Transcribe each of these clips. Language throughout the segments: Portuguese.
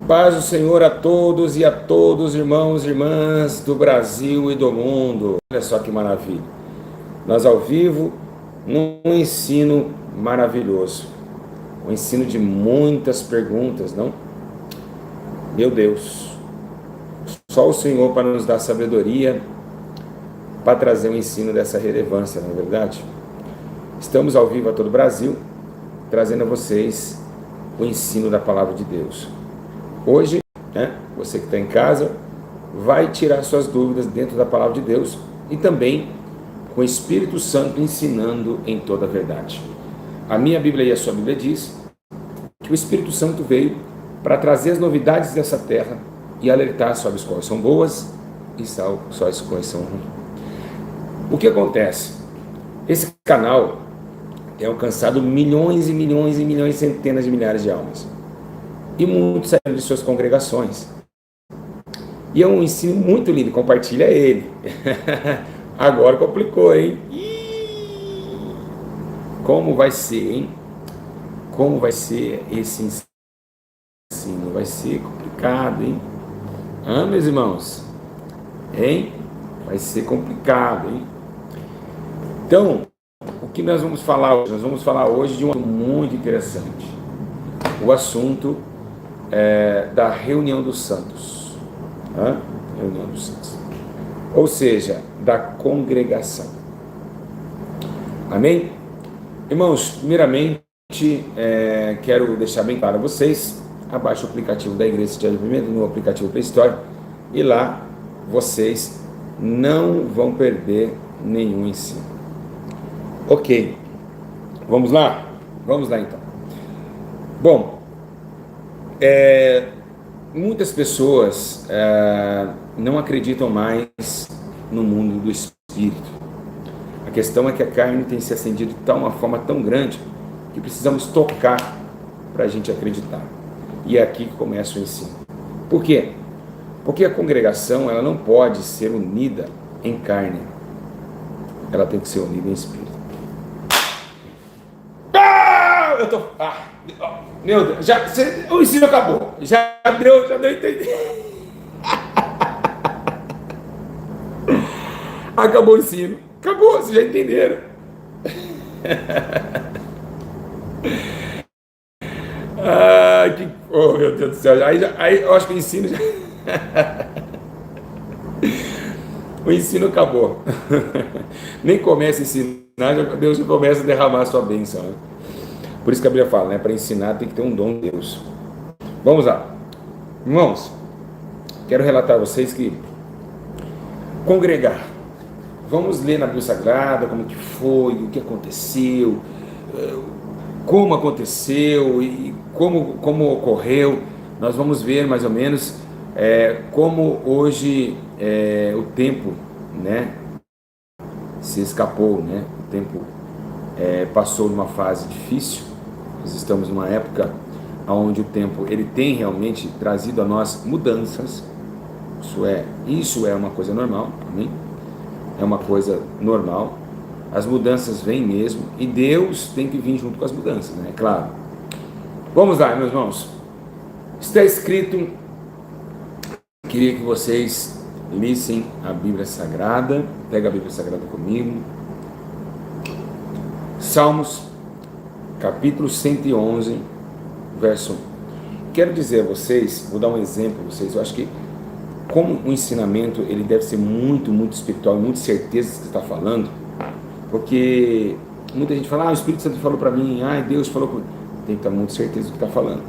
Paz do Senhor a todos e a todos, irmãos e irmãs do Brasil e do mundo. Olha só que maravilha. Nós ao vivo, num ensino maravilhoso. Um ensino de muitas perguntas, não? Meu Deus. Só o Senhor para nos dar sabedoria, para trazer um ensino dessa relevância, não é verdade? Estamos ao vivo a todo o Brasil, trazendo a vocês o ensino da Palavra de Deus. Hoje, você que está em casa, vai tirar suas dúvidas dentro da Palavra de Deus e também com o Espírito Santo ensinando em toda a verdade. A minha Bíblia e a sua Bíblia diz que o Espírito Santo veio para trazer as novidades dessa terra e alertar sobre as quais são boas e sobre as quais são ruins. O que acontece? Esse canal tem alcançado milhões e milhões e milhões, centenas de milhares de almas. E muitos saíram de suas congregações. E é um ensino muito lindo, compartilha ele. Agora complicou, hein? Como vai ser, hein? Como vai ser esse ensino? Vai ser complicado, hein? Meus irmãos? Hein? Vai ser complicado, hein? Então, o que nós vamos falar hoje? Nós vamos falar hoje de um assunto muito interessante. O assunto da reunião dos santos. Reunião dos santos. Ou seja, da congregação. Amém? Irmãos, primeiramente, quero deixar bem claro a vocês, abaixe o aplicativo da Igreja de Advento, no aplicativo Play Store, e lá vocês não vão perder nenhum ensino. Ok, vamos lá? Vamos lá então. Bom, muitas pessoas não acreditam mais no mundo do espírito. A questão é que a carne tem se acendido de uma forma tão grande que precisamos tocar para a gente acreditar. E é aqui que começa o ensino. Por quê? Porque a congregação ela não pode ser unida em carne. Ela tem que ser unida em espírito. Meu Deus, o ensino acabou. Já deu entender. Acabou o ensino. Acabou, vocês já entenderam. Oh, meu Deus do céu. Aí eu acho que o ensino já... O ensino acabou. Nem começa a ensinar, Deus já começa a derramar a sua bênção. Né? Por isso que a Bíblia fala, né? Para ensinar tem que ter um dom de Deus. Vamos lá. Irmãos, quero relatar a vocês que congregar. Vamos ler na Bíblia Sagrada como que foi, o que aconteceu, como aconteceu e como ocorreu. Nós vamos ver mais ou menos como hoje o tempo, né, se escapou, né? O tempo passou numa fase difícil. Nós estamos numa época onde o tempo ele tem realmente trazido a nós mudanças. Isso é uma coisa normal, amém? É uma coisa normal. As mudanças vêm mesmo e Deus tem que vir junto com as mudanças, né? Claro. Vamos lá, meus irmãos. Está escrito, queria que vocês lissem a Bíblia Sagrada. Pega a Bíblia Sagrada comigo. Salmos, capítulo 111, verso 1. Quero dizer a vocês, vou dar um exemplo a vocês, eu acho que como o ensinamento ele deve ser muito, muito espiritual, muito certeza que você está falando, porque muita gente fala, o Espírito Santo falou para mim, Deus falou para mim. Tem que estar muito certeza do que está falando.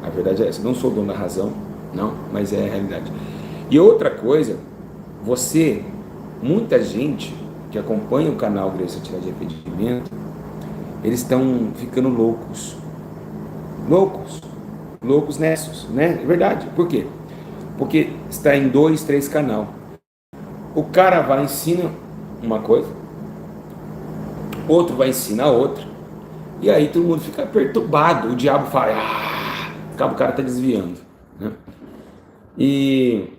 A verdade é essa, não sou o dono da razão, não, mas é a realidade. E outra coisa, muita gente que acompanha o canal Graça e Atividade de Arrependimento, eles estão ficando loucos nessos, né? É verdade, por quê? Porque está em 2, 3 canal. O cara vai ensinar uma coisa, outro vai ensinar outra, e aí todo mundo fica perturbado. O diabo fala, o cara está desviando, né? E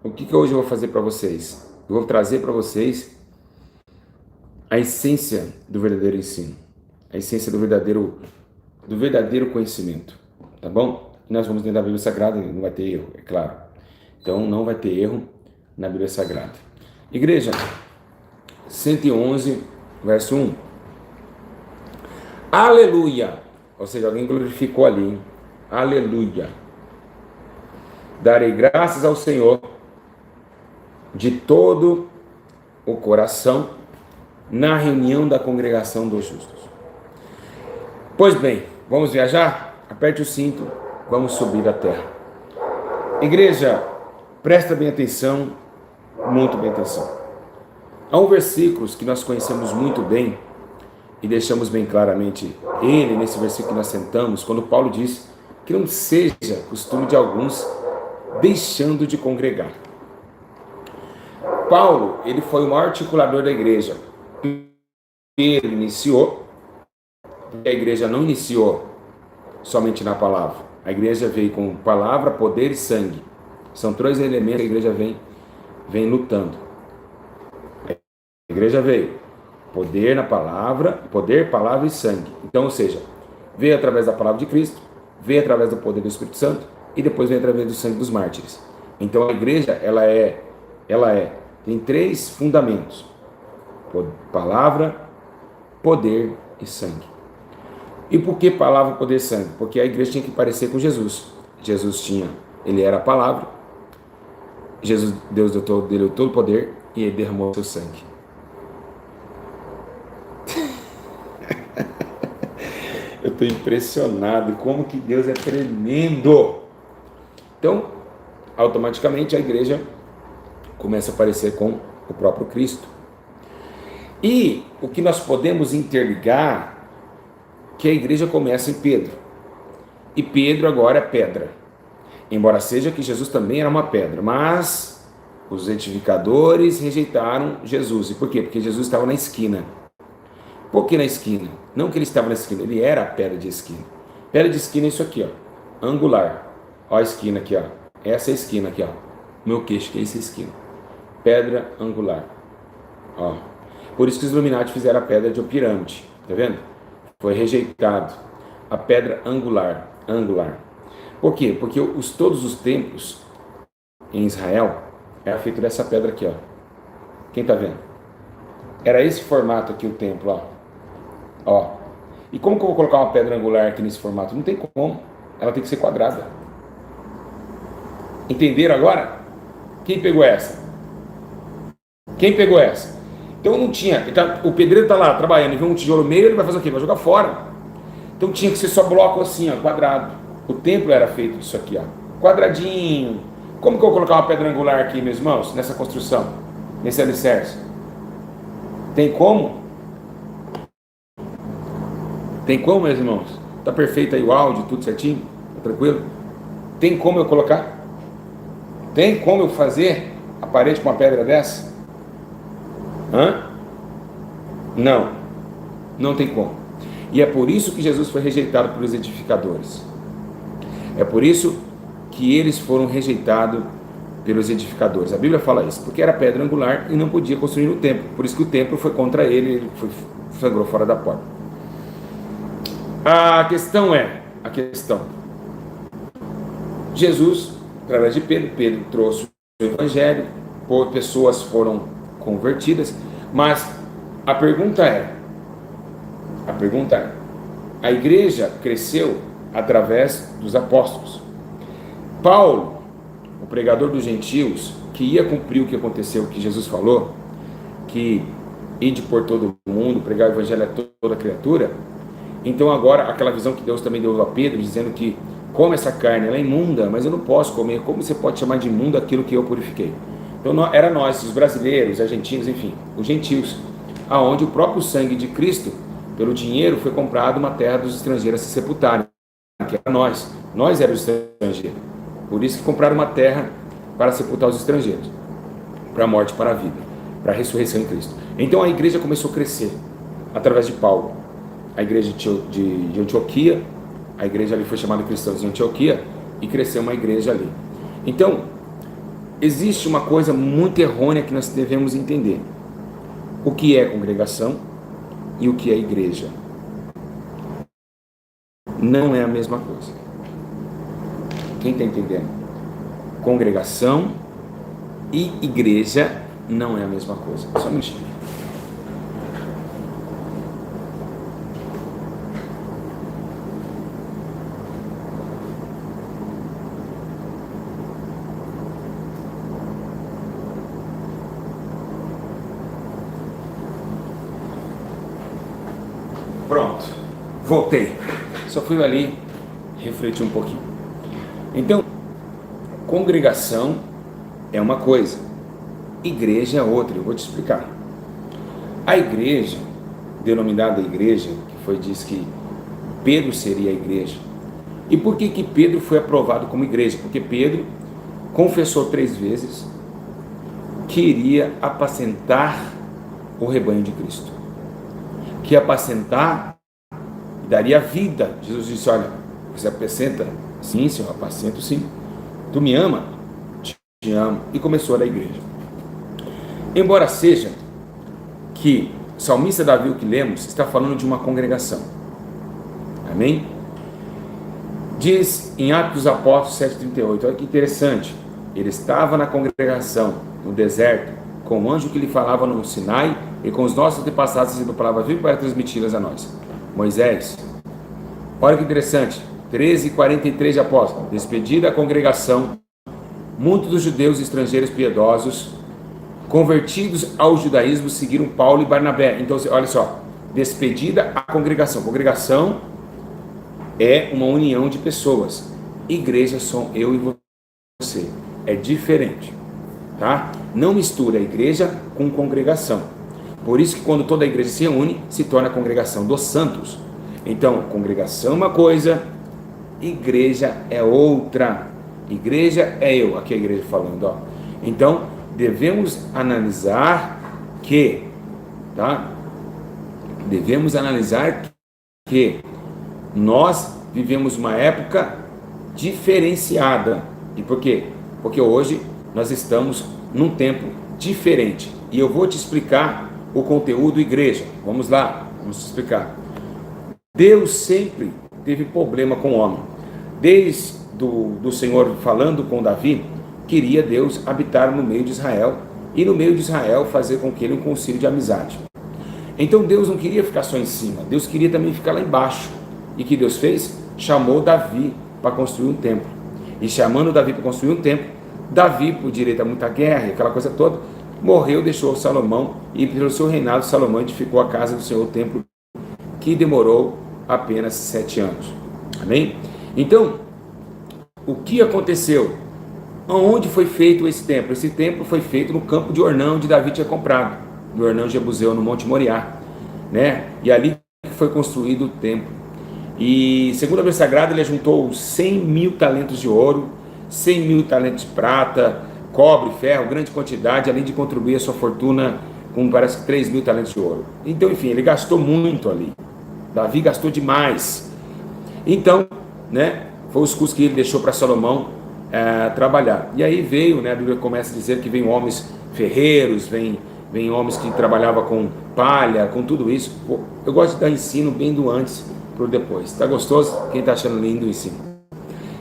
o que hoje eu vou fazer para vocês? Eu vou trazer para vocês a essência do verdadeiro ensino, a essência do verdadeiro conhecimento, tá bom? nós vamos dentro da Bíblia Sagrada, não vai ter erro, é claro. Então não vai ter erro na Bíblia Sagrada. Igreja, 111, verso 1. Aleluia! Ou seja, alguém glorificou ali, hein? Aleluia! Darei graças ao Senhor de todo o coração na reunião da congregação dos justos. Pois bem, vamos viajar? Aperte o cinto, vamos subir a terra. Igreja, presta bem atenção, muito bem atenção. Há um versículo que nós conhecemos muito bem e deixamos bem claramente ele, nesse versículo que nós sentamos, quando Paulo diz que não seja costume de alguns deixando de congregar. Paulo, ele foi o maior articulador da igreja. Pedro iniciou, a igreja não iniciou somente na palavra. A igreja veio com palavra, poder e sangue. São três elementos que a igreja vem lutando. A igreja veio poder na palavra, poder, palavra e sangue. Então, ou seja, veio através da palavra de Cristo, veio através do poder do Espírito Santo e depois veio através do sangue dos mártires. Então a igreja, tem três fundamentos: palavra, poder e sangue. E por que palavra, poder e sangue? Porque a igreja tinha que parecer com Jesus. Ele era a palavra, Deus deu todo o poder e ele derramou seu sangue. Eu estou impressionado como que Deus é tremendo. Então, automaticamente a igreja começa a parecer com o próprio Cristo. E o que nós podemos interligar, que a igreja começa em Pedro. E Pedro agora é pedra. Embora seja que Jesus também era uma pedra, mas os edificadores rejeitaram Jesus. E por quê? Porque Jesus estava na esquina. Por que na esquina? Não que ele estava na esquina, ele era a pedra de esquina. Pedra de esquina é isso aqui, ó, angular. Ó a esquina aqui, ó. Essa é a esquina aqui, ó. Meu queixo, que é essa esquina. Pedra angular. Ó. Por isso que os Illuminati fizeram a pedra de pirâmide. Tá vendo? Foi rejeitado. A pedra angular. Por quê? Porque todos os templos em Israel era feito dessa pedra aqui, ó. Quem tá vendo? Era esse formato aqui o templo, ó. Ó. E como que eu vou colocar uma pedra angular aqui nesse formato? Não tem como. Ela tem que ser quadrada. Entenderam agora? Quem pegou essa? Então não tinha. O pedreiro está lá trabalhando e vê um tijolo meio, ele vai fazer o quê? Vai jogar fora. Então tinha que ser só bloco assim, ó, quadrado. O templo era feito disso aqui, ó, quadradinho. Como que eu vou colocar uma pedra angular aqui, meus irmãos, nessa construção, nesse alicerce? Tem como? Tem como, meus irmãos? Tá perfeito aí o áudio, tudo certinho? Tá tranquilo? Tem como eu colocar? Tem como eu fazer a parede com uma pedra dessa? Não tem como. E é por isso que Jesus foi rejeitado pelos edificadores. É por isso que eles foram rejeitados pelos edificadores. A Bíblia fala isso, porque era pedra angular e não podia construir o templo. Por isso que o templo foi contra ele sangrou fora da porta. A questão. Jesus, através de Pedro trouxe o evangelho, pessoas foram convertidas, mas a pergunta é, a igreja cresceu através dos apóstolos. Paulo, o pregador dos gentios, que ia cumprir o que aconteceu, que Jesus falou, que ide por todo o mundo, pregar o evangelho a toda criatura. Então agora, aquela visão que Deus também deu a Pedro, dizendo que come essa carne, ela é imunda, mas eu não posso comer. Como você pode chamar de imundo aquilo que eu purifiquei? Então era nós, os brasileiros, argentinos, enfim, os gentios, aonde o próprio sangue de Cristo, pelo dinheiro, foi comprado uma terra dos estrangeiros a se sepultarem, que era nós éramos estrangeiros. Por isso que compraram uma terra para sepultar os estrangeiros, para a morte, para a vida, para a ressurreição em Cristo. Então a igreja começou a crescer através de Paulo. A igreja de Antioquia, a igreja ali foi chamada Cristãos de Antioquia, e cresceu uma igreja ali. Então, existe uma coisa muito errônea que nós devemos entender: o que é congregação e o que é igreja. Não é a mesma coisa. Quem está entendendo? Congregação e igreja não é a mesma coisa. Só um minutinho. Pronto, voltei. Só fui ali refletir um pouquinho. Então, congregação é uma coisa, igreja é outra. Eu vou te explicar. A igreja, denominada igreja, diz que Pedro seria a igreja. E por que Pedro foi aprovado como igreja? Porque Pedro confessou 3 vezes que iria apacentar o rebanho de Cristo, que ia apacentar e daria vida. Jesus disse: olha, você apacenta? Sim, Senhor, apacento sim. Tu me ama? Te amo. E começou a igreja. Embora seja que o salmista Davi, o que lemos, está falando de uma congregação. Amém? Diz em Atos dos Apóstolos 7,38, olha que interessante. Ele estava na congregação, no deserto, com o anjo que lhe falava no Sinai, e com os nossos antepassados recebeu palavras vivas para transmiti-las a nós. Moisés, olha que interessante, 13:43 de Apóstolos. Despedida a congregação, muitos dos judeus e estrangeiros piedosos, convertidos ao judaísmo, seguiram Paulo e Barnabé. Então, olha só, despedida a congregação. Congregação é uma união de pessoas. Igreja são eu e você. É diferente, tá? Não mistura a igreja com congregação. Por isso que quando toda a igreja se reúne, se torna a congregação dos santos. Então, congregação é uma coisa, igreja é outra. Igreja é eu, aqui a igreja falando, ó. Então, devemos analisar que, tá? Devemos analisar que nós vivemos uma época diferenciada. E por quê? Porque hoje nós estamos num tempo diferente. E eu vou te explicar o conteúdo igreja. Vamos lá, vamos explicar. Deus sempre teve problema com o homem. Desde do Senhor falando com Davi, queria Deus habitar no meio de Israel, e no meio de Israel fazer com que ele um concílio de amizade. Então Deus não queria ficar só em cima, Deus queria também ficar lá embaixo. E o que Deus fez? Chamou Davi para construir um templo. E chamando Davi para construir um templo, Davi, por direito a muita guerra e aquela coisa toda, morreu, deixou Salomão, e pelo seu reinado Salomão edificou a casa do Senhor, o templo, que demorou apenas 7 anos. Amém? Então, o que aconteceu? Onde foi feito esse templo? Esse templo foi feito no campo de Ornã, onde Davi tinha comprado, no Ornã Jebuseu, no Monte Moriá, né? E ali foi construído o templo. E segundo a Bíblia Sagrada, ele juntou 100.000 talentos de ouro, 100.000 talentos de prata, cobre, ferro, grande quantidade, além de contribuir a sua fortuna com, parece que 3.000 talentos de ouro. Então, enfim, ele gastou muito ali. Davi gastou demais. Então, né, foi os custos que ele deixou para Salomão trabalhar. E aí veio, né, a Bíblia começa a dizer que vem homens ferreiros, vem homens que trabalhavam com palha, com tudo isso. Pô, eu gosto de dar ensino bem do antes para o depois. Tá gostoso? Quem está achando lindo o ensino?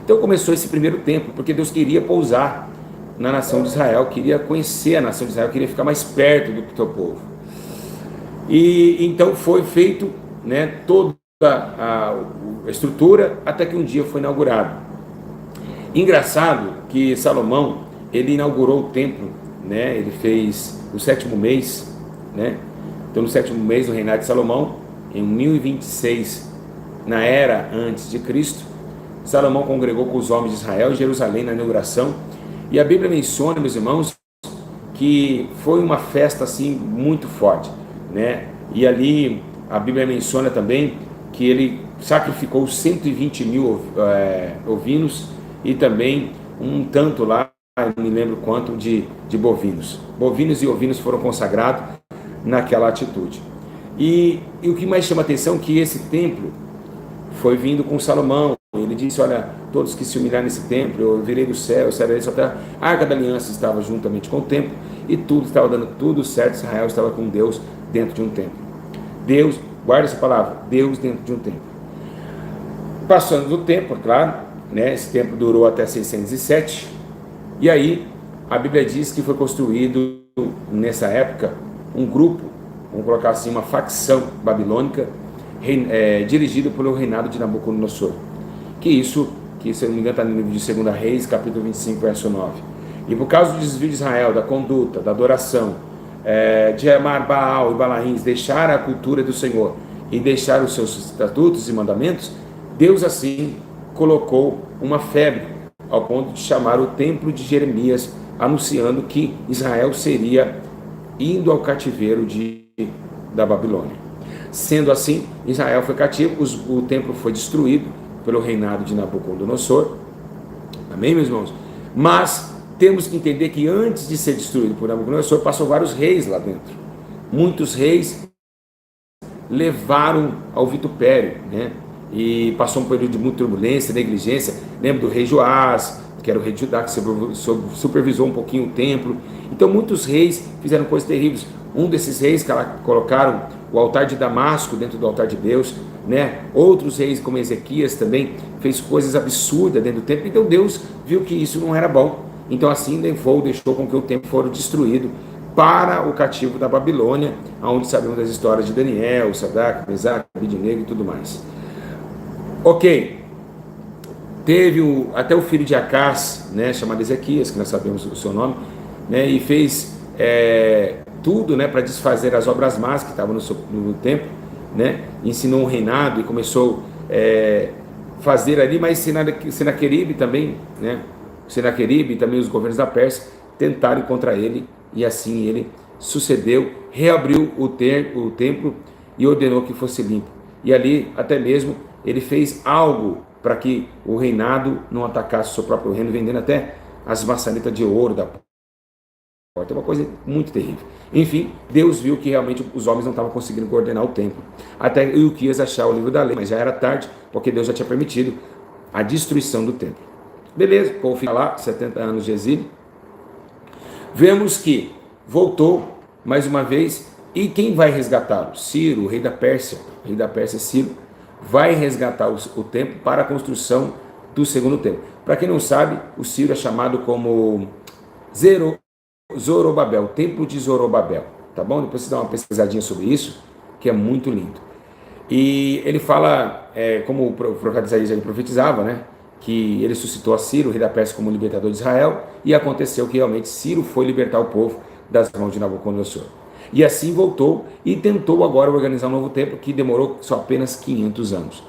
Então começou esse primeiro tempo, porque Deus queria pousar na nação de Israel, queria conhecer a nação de Israel, queria ficar mais perto do teu povo. E então foi feito, né, toda a estrutura, até que um dia foi inaugurado. Engraçado que Salomão, ele inaugurou o templo, né, ele fez o 7º mês, né, então no 7º mês do reinado de Salomão, em 1026, na era antes de Cristo, Salomão congregou com os homens de Israel em Jerusalém na inauguração. E a Bíblia menciona, meus irmãos, que foi uma festa assim muito forte, né? E ali a Bíblia menciona também que ele sacrificou 120.000 ovinos e também um tanto lá, eu não me lembro quanto, de bovinos. Bovinos e ovinos foram consagrados naquela atitude. E o que mais chama atenção é que esse templo foi vindo com Salomão. Ele disse: olha, todos que se humilharem nesse templo, eu virei do céu, eu serei sua terra. A Arca da Aliança estava juntamente com o templo, e tudo estava dando tudo certo. Israel estava com Deus dentro de um templo. Deus, guarda essa palavra, Deus dentro de um templo. Passando do tempo, é claro, né? Esse templo durou até 607, e aí a Bíblia diz que foi construído nessa época um grupo, vamos colocar assim, uma facção babilônica, dirigido pelo reinado de Nabucodonosor. Que se eu não me engano está no livro de 2 Reis, capítulo 25, verso 9. E por causa do desvio de Israel, da conduta, da adoração, de amar Baal e Balaíns, deixar a cultura do Senhor e deixar os seus estatutos e mandamentos, Deus assim colocou uma febre, ao ponto de chamar o templo de Jeremias, anunciando que Israel seria indo ao cativeiro da Babilônia. Sendo assim, Israel foi cativo, o templo foi destruído pelo reinado de Nabucodonosor. Amém, meus irmãos? Mas temos que entender que antes de ser destruído por Nabucodonosor, passou vários reis lá dentro. Muitos reis levaram ao vitupério, né? E passou um período de muita turbulência, negligência. Lembra do rei Joás, que era o rei de Judá, que supervisou um pouquinho o templo. Então muitos reis fizeram coisas terríveis. Um desses reis que colocaram o altar de Damasco dentro do altar de Deus, né? Outros reis, como Ezequias, também fez coisas absurdas dentro do templo. Então Deus viu que isso não era bom. Então assim deixou com que o templo fosse destruído para o cativo da Babilônia, onde sabemos das histórias de Daniel, Sadraque, Mesaque, Abednego e tudo mais. Ok, teve até o filho de Acás, né, chamado Ezequias, que nós sabemos o seu nome, né, e fez tudo, né, para desfazer as obras más que estavam no templo, né, ensinou um reinado e começou a fazer ali, mas Senaqueribe também, né, Senaqueribe e também os governos da Pérsia tentaram contra ele, e assim ele sucedeu, reabriu o templo e ordenou que fosse limpo. E ali até mesmo ele fez algo para que o reinado não atacasse o seu próprio reino, vendendo até as maçanetas de ouro da porta. É uma coisa muito terrível. Enfim, Deus viu que realmente os homens não estavam conseguindo coordenar o templo. Até Ilquias achar o livro da lei, mas já era tarde, porque Deus já tinha permitido a destruição do templo. Beleza, o povo fica lá, 70 anos de exílio. Vemos que voltou mais uma vez, e quem vai resgatá-lo? Ciro, o rei da Pérsia. O rei da Pérsia, Ciro, vai resgatar o templo para a construção do segundo templo. Para quem não sabe, o Ciro é chamado como Zorobabel, o templo de Zorobabel, tá bom? Depois você dá uma pesquisadinha sobre isso, que é muito lindo. E ele fala, como o profeta Isaías já profetizava, né? Que ele suscitou a Ciro, o rei da Pérsia, como libertador de Israel, e aconteceu que realmente Ciro foi libertar o povo das mãos de Nabucodonosor. E assim voltou e tentou agora organizar um novo templo, que demorou só apenas 500 anos.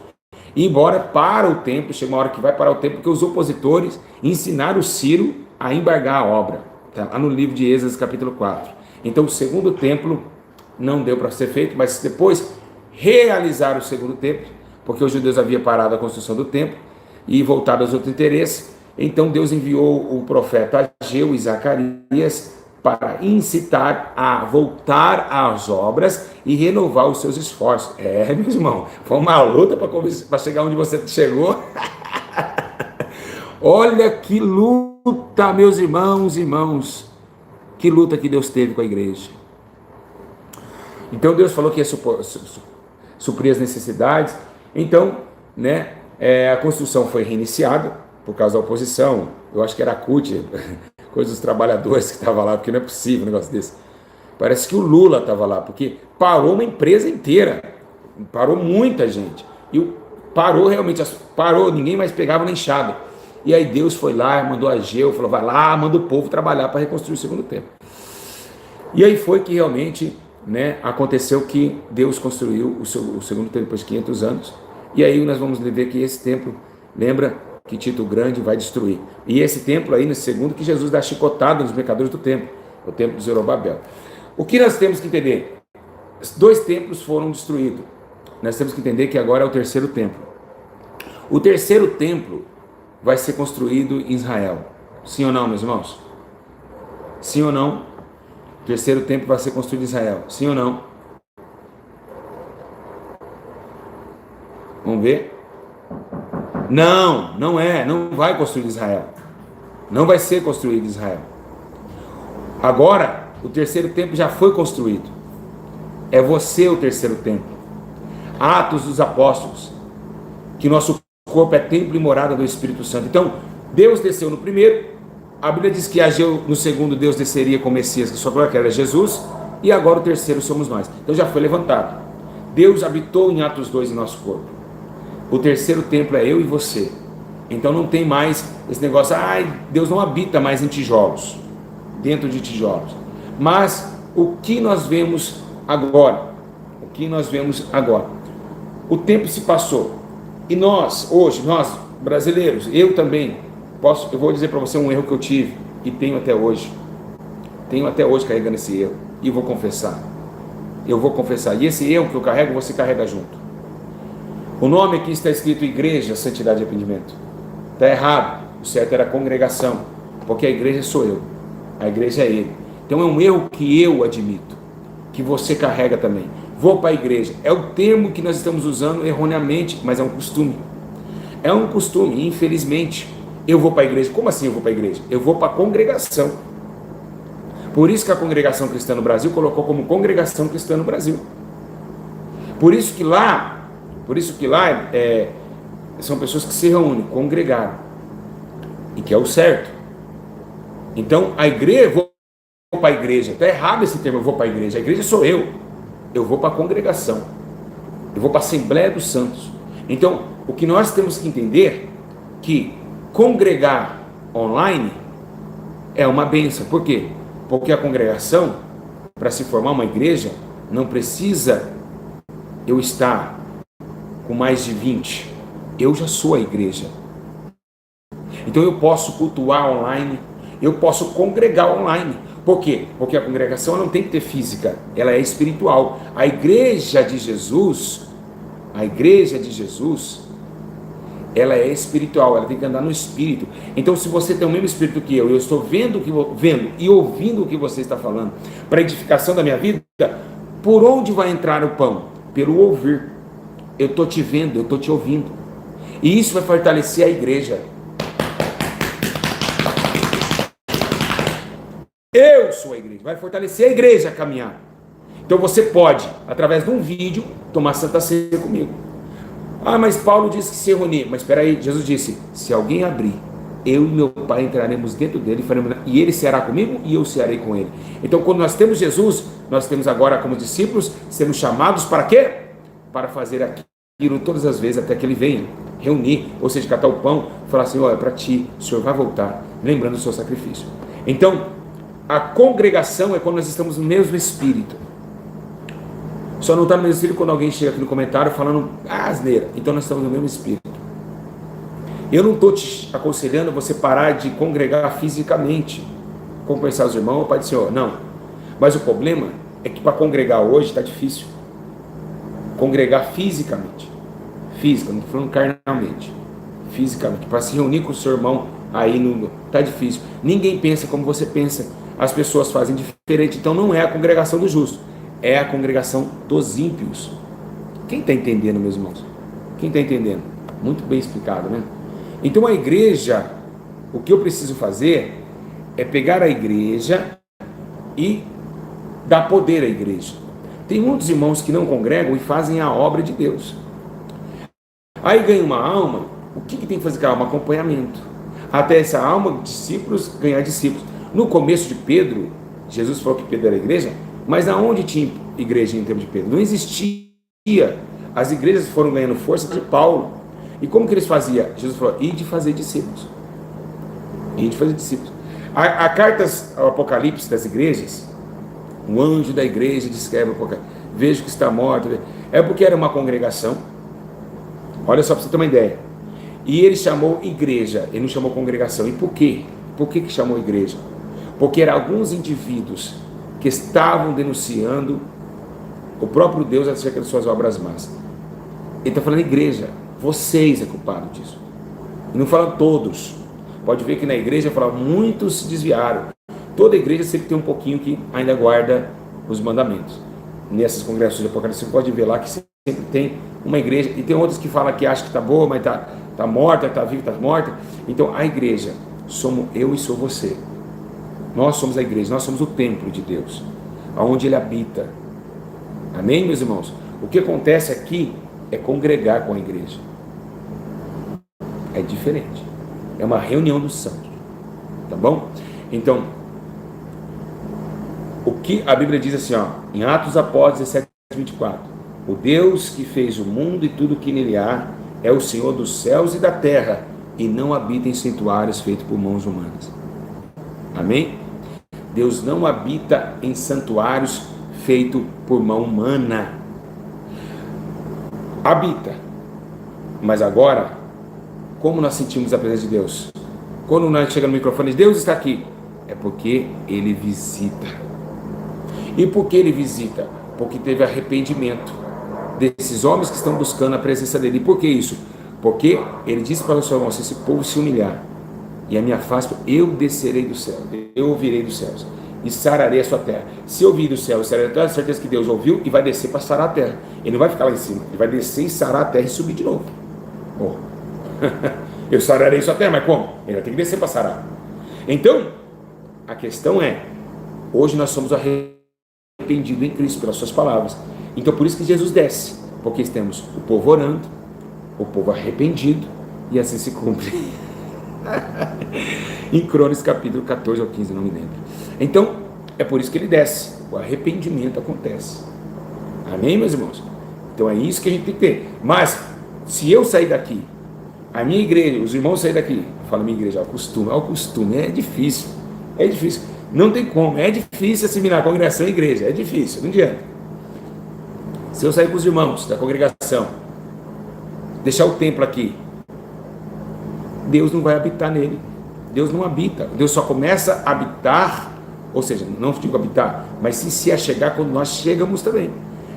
E embora para o templo, chega uma hora que vai parar o templo, porque os opositores ensinaram Ciro a embargar a obra. Está lá no livro de Êxodo, capítulo 4. Então o segundo templo não deu para ser feito, mas depois realizaram o segundo templo, porque os judeus haviam parado a construção do templo e voltado aos outros interesses. Então Deus enviou o profeta Ageu e Zacarias para incitar a voltar às obras e renovar os seus esforços. Meu irmão, foi uma luta para chegar onde você chegou. Olha que luta, meus irmãos, que luta que Deus teve com a igreja. Então Deus falou que ia suprir as necessidades. Então, né, a construção foi reiniciada por causa da oposição. Eu acho que era a CUT, coisa dos trabalhadores que estavam lá, porque não é possível um negócio desse. Parece que o Lula estava lá, porque parou uma empresa inteira, parou muita gente, e parou realmente, ninguém mais pegava na enxada. E aí Deus foi lá, mandou Ageu, falou, vai lá, manda o povo trabalhar para reconstruir o segundo templo. E aí foi que realmente, né, aconteceu que Deus construiu o segundo templo depois de 500 anos, e aí nós vamos ver que esse templo, lembra que Tito o Grande vai destruir. E esse templo aí, no segundo, que Jesus dá chicotada nos mercadores do templo, o templo de Zorobabel. O que nós temos que entender? 2 templos foram destruídos. Nós temos que entender que agora é o terceiro templo. O terceiro templo vai ser construído em Israel. Sim ou não, meus irmãos? Sim ou não? O terceiro templo vai ser construído em Israel. Sim ou não? Vamos ver? Não vai construir Israel. Não vai ser construído em Israel. Agora, o terceiro templo já foi construído. É você o terceiro templo. Atos dos Apóstolos, que nós corpo é templo e morada do Espírito Santo. Então, Deus desceu no primeiro, a Bíblia diz que agiu no segundo, Deus desceria com o Messias, que sua glória era Jesus, e agora o terceiro somos nós. Então já foi levantado. Deus habitou em Atos 2 em nosso corpo. O terceiro templo é eu e você. Então não tem mais esse negócio, Deus não habita mais em tijolos, dentro de tijolos. Mas o que nós vemos agora? O que nós vemos agora? O tempo se passou. E nós, hoje, nós brasileiros, eu também, eu vou dizer para você um erro que eu tive e tenho até hoje. Tenho até hoje carregando esse erro. E vou confessar. Eu vou confessar. E esse erro que eu carrego, você carrega junto. O nome aqui está escrito Igreja, Santidade e Arrependimento. Está errado. O certo era congregação. Porque a igreja sou eu. A igreja é ele. Então é um erro que eu admito. Que você carrega também. Vou para a igreja. É o termo que nós estamos usando erroneamente, mas é um costume. É um costume, infelizmente. Eu vou para a igreja. Como assim eu vou para a igreja? Eu vou para a congregação. Por isso que a Congregação Cristã no Brasil colocou como Congregação Cristã no Brasil. Por isso que lá são pessoas que se reúnem, congregaram. E que é o certo. Então, a igreja, eu vou para a igreja. Está errado esse termo, eu vou para a igreja. A igreja sou eu. Eu vou para a congregação. Eu vou para a Assembleia dos Santos. Então, o que nós temos que entender que congregar online é uma bênção. Por quê? Porque a congregação, para se formar uma igreja, não precisa eu estar com mais de 20. Eu já sou a igreja. Então eu posso cultuar online, eu posso congregar online. Por quê? Porque a congregação não tem que ter física, ela é espiritual. A igreja de Jesus, ela é espiritual, ela tem que andar no espírito. Então, se você tem o mesmo espírito que eu estou vendo e ouvindo o que você está falando, para a edificação da minha vida, por onde vai entrar o pão? Pelo ouvir. Eu estou te vendo, eu estou te ouvindo. E isso vai fortalecer a igreja. Eu sou a igreja, vai fortalecer a igreja a caminhar. Então você pode, através de um vídeo, tomar Santa Ceia comigo. Mas Paulo disse que se reunir. Mas espera aí, Jesus disse, se alguém abrir, eu e meu Pai entraremos dentro dele, e ele ceará comigo e eu cearei com ele. Então quando nós temos Jesus, nós temos agora como discípulos, sermos chamados para quê? Para fazer aquilo todas as vezes até que ele venha, reunir, ou seja, catar o pão, falar assim, é para ti, o Senhor vai voltar, lembrando do seu sacrifício. Então, a congregação é quando nós estamos no mesmo espírito. Só não está no mesmo espírito quando alguém chega aqui no comentário falando asneira. Então nós estamos no mesmo espírito. Eu não estou te aconselhando a você parar de congregar fisicamente, compensar os irmãos, Pai do Senhor, não. Mas o problema é que para congregar hoje está difícil. Congregar fisicamente. Física, não estou falando carnalmente. Fisicamente. Para se reunir com o seu irmão aí está difícil. Ninguém pensa como você pensa. As pessoas fazem diferente. Então não é a congregação do justo. É a congregação dos ímpios. Quem está entendendo, meus irmãos? Quem está entendendo? Muito bem explicado, né? Então a igreja, o que eu preciso fazer é pegar a igreja e dar poder à igreja. Tem muitos irmãos que não congregam e fazem a obra de Deus. Aí ganha uma alma, o que tem que fazer com a alma? Acompanhamento. Até essa alma, discípulos, ganhar discípulos. No começo de Pedro, Jesus falou que Pedro era a igreja, mas aonde tinha igreja em tempo de Pedro? Não existia. As igrejas foram ganhando força de Paulo. E como que eles faziam? Jesus falou, ide fazer discípulos. Ide fazer discípulos. A cartas ao Apocalipse das igrejas, o anjo da igreja descreve o Apocalipse. Vejo que está morto. É porque era uma congregação. Olha só para você ter uma ideia. E ele chamou igreja, ele não chamou congregação. E por quê? Por que chamou igreja? Porque eram alguns indivíduos que estavam denunciando o próprio Deus acerca de suas obras más. Ele está falando igreja, vocês é culpado disso. E não fala todos. Pode ver que na igreja fala muitos se desviaram. Toda igreja sempre tem um pouquinho que ainda guarda os mandamentos. Nessas congregações de Apocalipse você pode ver lá que sempre tem uma igreja, e tem outras que falam que acham que está boa, mas está morta, está viva, está morta. Então a igreja somos eu e sou você. Nós somos a igreja, nós somos o templo de Deus, aonde ele habita. Amém, meus irmãos? O que acontece aqui é congregar com a igreja. É diferente. É uma reunião dos santos. Tá bom? Então, o que a Bíblia diz assim, ó, em Atos dos Apóstolos 17, 24. O Deus que fez o mundo e tudo que nele há é o Senhor dos céus e da terra e não habita em santuários feitos por mãos humanas. Amém? Deus não habita em santuários feitos por mão humana. Habita. Mas agora, como nós sentimos a presença de Deus? Quando nós chegamos no microfone e Deus está aqui, é porque Ele visita. E por que Ele visita? Porque teve arrependimento desses homens que estão buscando a presença dEle. E por que isso? Porque Ele disse para os seus irmãos, se esse povo se humilhar e a minha face, eu descerei do céu, eu ouvirei dos céus e sararei a sua terra. Se eu ouvir do céu, eu sararei, eu tenho certeza que Deus ouviu e vai descer para sarar a terra. Ele não vai ficar lá em cima, ele vai descer e sarar a terra e subir de novo. Oh. Eu sararei sua terra, mas como? Ele vai ter que descer para sarar. Então, a questão é, hoje nós somos arrependidos em Cristo pelas suas palavras. Então por isso que Jesus desce, porque temos o povo orando, o povo arrependido, e assim se cumpre. Em Crônicas capítulo 14 ou 15, não me lembro. Então, é por isso que ele desce, o arrependimento acontece. Amém, meus irmãos? Então é isso que a gente tem que ter. Mas, se eu sair daqui, a minha igreja, os irmãos saírem daqui, eu falo minha igreja, é o costume, é difícil, não tem como, é difícil assimilar congregação e igreja, é difícil, não adianta. Se eu sair com os irmãos da congregação, deixar o templo aqui, Deus não vai habitar nele. Deus não habita. Deus só começa a habitar, ou seja, não digo habitar, mas sim se achegar quando nós chegamos também.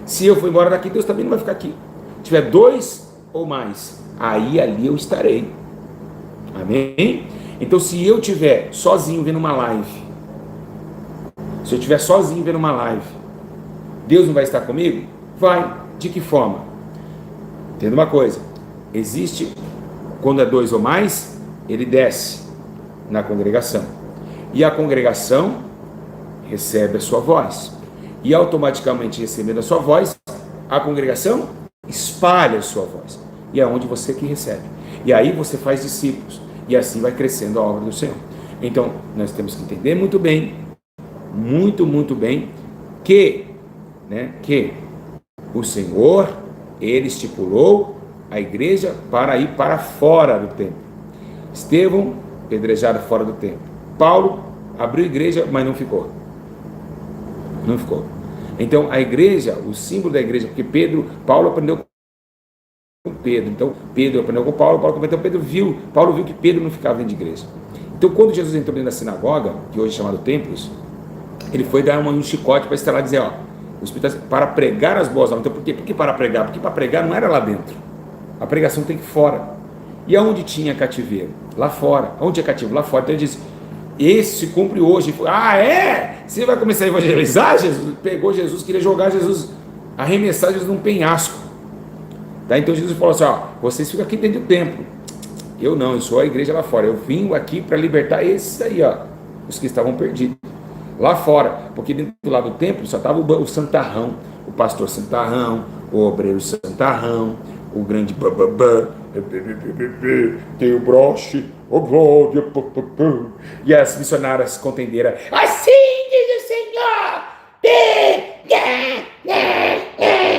Se eu for embora daqui, Deus também não vai ficar aqui. Se tiver 2 ou mais, aí ali eu estarei. Amém? Então se eu estiver sozinho vendo uma live, Deus não vai estar comigo? Vai. De que forma? Entenda uma coisa, existe, quando é 2 ou mais, ele desce na congregação, e a congregação recebe a sua voz, e automaticamente recebendo a sua voz, a congregação espalha a sua voz, e é onde você que recebe, e aí você faz discípulos, e assim vai crescendo a obra do Senhor. Então nós temos que entender muito bem, muito bem, que o Senhor, Ele estipulou a igreja para ir para fora do templo. Estevão, pedrejado fora do templo. Paulo abriu a igreja, mas não ficou. Então a igreja, o símbolo da igreja, porque Paulo aprendeu com Pedro, então Pedro aprendeu com Paulo, Paulo viu que Pedro não ficava dentro de igreja. Então quando Jesus entrou dentro da sinagoga, que hoje é chamado templos, ele foi dar um chicote para estalar e dizer, para pregar as boas novas. Então por que para pregar? Porque para pregar não era lá dentro, a pregação tem que ir fora. E aonde tinha cativeiro? Lá fora. Onde é cativo? Lá fora. Então ele diz, esse se cumpre hoje. Você vai começar a evangelizar? Jesus pegou Jesus, queria jogar Jesus, arremessar Jesus num penhasco. Tá? Então Jesus falou assim, vocês ficam aqui dentro do templo, eu não, eu sou a igreja lá fora, eu vim aqui para libertar esses aí, os que estavam perdidos lá fora, porque dentro do lado do templo só estava o santarrão, o pastor santarrão, o obreiro santarrão, o grande tem o broche, o glória, e as missionárias contendeiras, assim diz o Senhor,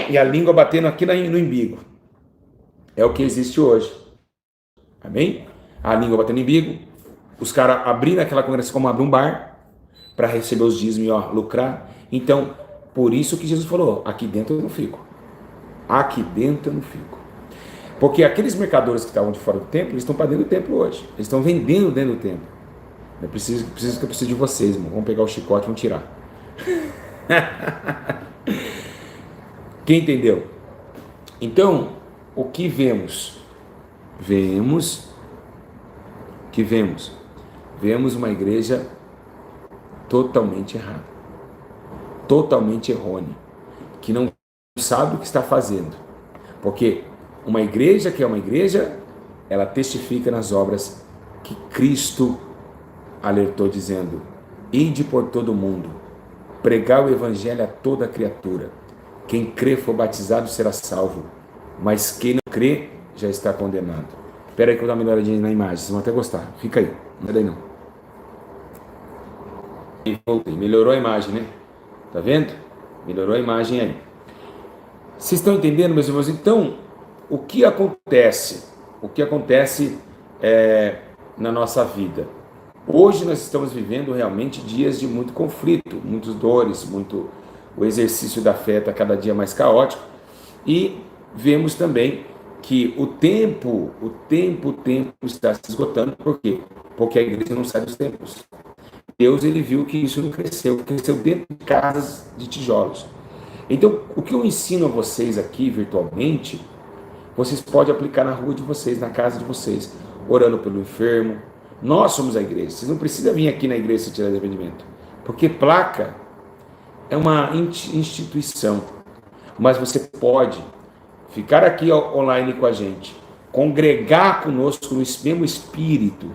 e a língua batendo aqui no umbigo. É o que existe hoje. Amém? A língua batendo no umbigo, os caras abrindo aquela congregação como abrir um bar para receber os dízimos e lucrar. Então, por isso que Jesus falou, aqui dentro eu não fico. Porque aqueles mercadores que estavam de fora do templo, eles estão para dentro do templo hoje. Eles estão vendendo dentro do templo. Eu preciso de vocês, irmão. Vamos pegar o chicote e vamos tirar. Quem entendeu? Então, o que vemos? Vemos uma igreja totalmente errada, totalmente errônea, que não sabe o que está fazendo, porque uma igreja que é uma igreja, ela testifica nas obras que Cristo alertou dizendo, ide por todo o mundo, pregar o evangelho a toda criatura, quem crê for batizado será salvo, mas quem não crê já está condenado. Espera aí que eu vou dar uma melhoradinha na imagem, vocês vão até gostar. Fica aí, não é daí não. E voltei, melhorou a imagem, né? Tá vendo? Melhorou a imagem aí. Vocês estão entendendo, meus irmãos? Então, o que acontece? O que acontece na nossa vida? Hoje nós estamos vivendo realmente dias de muito conflito, muitas dores, muito o exercício da fé está cada dia mais caótico e vemos também que o tempo está se esgotando. Por quê? Porque a igreja não sai dos templos. Deus ele viu que isso não cresceu dentro de casas de tijolos. Então, o que eu ensino a vocês aqui virtualmente, vocês podem aplicar na rua de vocês, na casa de vocês, orando pelo enfermo. Nós somos a igreja. Vocês não precisam vir aqui na igreja se tirar de arrependimento, porque placa é uma instituição, mas você pode ficar aqui online com a gente, congregar conosco no mesmo espírito.